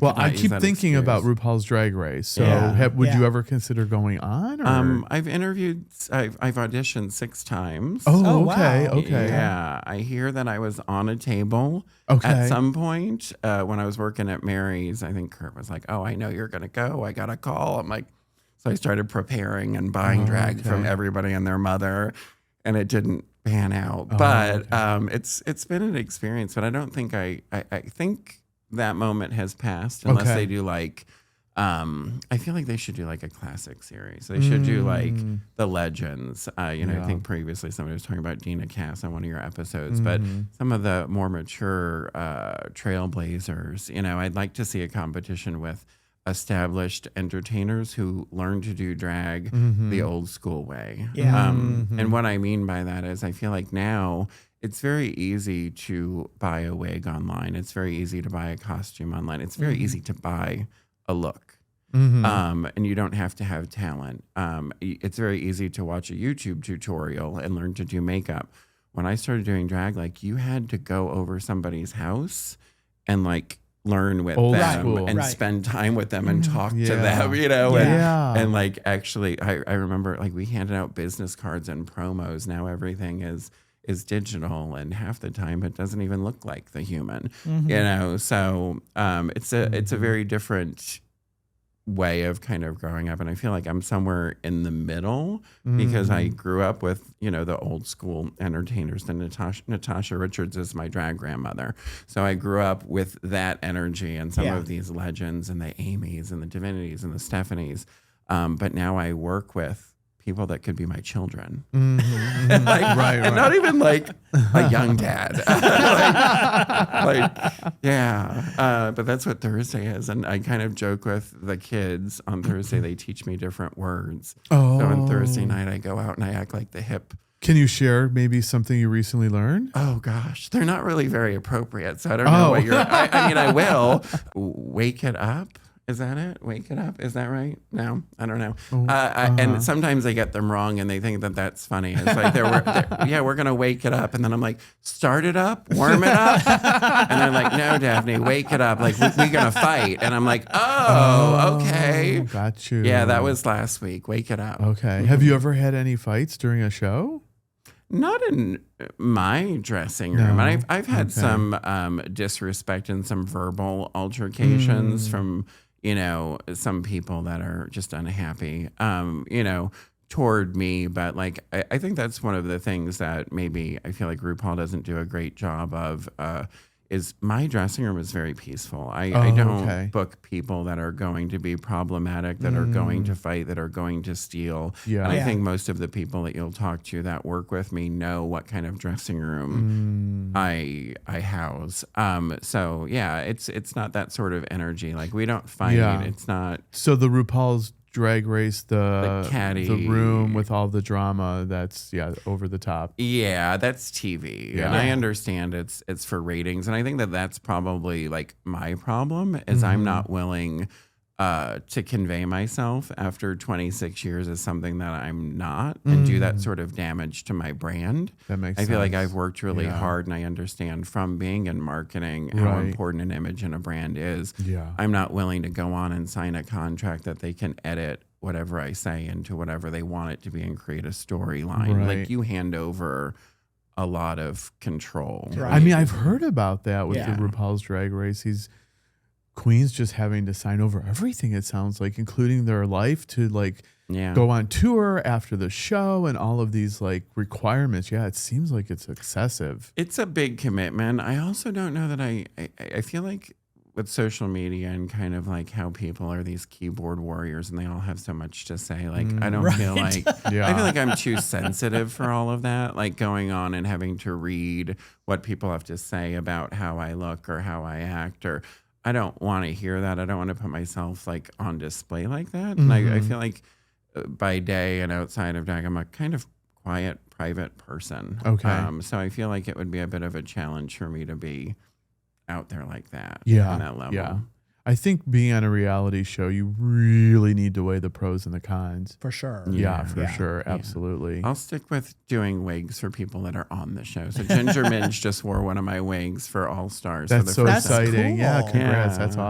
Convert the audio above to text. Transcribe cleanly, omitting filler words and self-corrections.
Well, I keep thinking about RuPaul's Drag Race. So would you ever consider going on? Or? I've interviewed, I've auditioned 6 times. Oh, okay. Wow. Okay. Yeah. I hear that I was on a table at some point when I was working at Mary's. I think Kurt was like, oh, I know you're going to go. I got a call. I'm like, so I started preparing and buying drag from everybody and their mother, and it didn't pan out. But it's been an experience, but I don't think I think that moment has passed unless they do like I feel like they should do like a classic series. They should do like the legends. I think previously somebody was talking about Dina Cass on one of your episodes, but some of the more mature trailblazers, I'd like to see a competition with established entertainers who learn to do drag the old school way. And what I mean by that is I feel like now it's very easy to buy a wig online. It's very easy to buy a costume online. It's very easy to buy a look. And you don't have to have talent. It's very easy to watch a YouTube tutorial and learn to do makeup. When I started doing drag, like you had to go over somebody's house and like learn with them and spend time with them and talk to them, and like actually I remember like we handed out business cards and promos. Now everything is digital, and half the time it doesn't even look like the human, so it's a very different way of kind of growing up, and I feel like I'm somewhere in the middle because I grew up with the old school entertainers. The Natasha Richards is my drag grandmother, so I grew up with that energy and some of these legends and the Amy's and the Divinities and the Stephanies, but now I work with people that could be my children, and not even like a young dad. But that's what Thursday is, and I kind of joke with the kids on Thursday. They teach me different words. So on Thursday night, I go out and I act like the hip. Can you share maybe something you recently learned? Oh gosh, they're not really very appropriate, so I don't know what you're. I mean, I will wake it up. Is that it? Wake it up. Is that right? No, I don't know. And sometimes I get them wrong and they think that that's funny. It's like, we're going to wake it up. And then I'm like, start it up, warm it up. And they're like, no, Daphne, wake it up. Like, we're going to fight. And I'm like, okay. Got you. Yeah, that was last week. Wake it up. Okay. Have you ever had any fights during a show? Not in my dressing room. No. And I've had some disrespect and some verbal altercations from some people that are just unhappy, toward me. But like, I think that's one of the things that maybe I feel like RuPaul doesn't do a great job of, is my dressing room is very peaceful. I don't book people that are going to be problematic, that are going to fight, that are going to steal. Yeah. And I think most of the people that you'll talk to that work with me know what kind of dressing room I house. So yeah, it's not that sort of energy. Like we don't fight. Yeah. It's not. So the RuPaul's Drag Race, the catty, the room with all the drama, that's over the top. Yeah, that's TV, and I understand it's for ratings, and I think that's probably like my problem is I'm not willing to convey myself after 26 years as something that I'm not, and do that sort of damage to my brand. That makes sense. I feel like I've worked really hard, and I understand from being in marketing how important an image in a brand is. Yeah. I'm not willing to go on and sign a contract that they can edit whatever I say into whatever they want it to be and create a storyline. Like you hand over a lot of control. Right? I mean, I've heard about that with the RuPaul's Drag Race. Queens just having to sign over everything, it sounds like, including their life to like go on tour after the show and all of these like requirements. Yeah, it seems like it's excessive. It's a big commitment. I also don't know that I feel like with social media and kind of like how people are these keyboard warriors and they all have so much to say. Like, I don't feel like, I feel like I'm too sensitive for all of that. Like going on and having to read what people have to say about how I look or how I act, or I don't want to hear that. I don't want to put myself like on display like that. And I feel like by day and outside of drag, I'm a kind of quiet, private person. Okay. So I feel like it would be a bit of a challenge for me to be out there like that. Yeah. On that level. Yeah. I think being on a reality show, you really need to weigh the pros and the cons. For sure. Yeah, for sure. Absolutely. I'll stick with doing wigs for people that are on the show. So Ginger Minge just wore one of my wigs for All Stars. That's for the so first exciting. Cool. Yeah, congrats. That's awesome.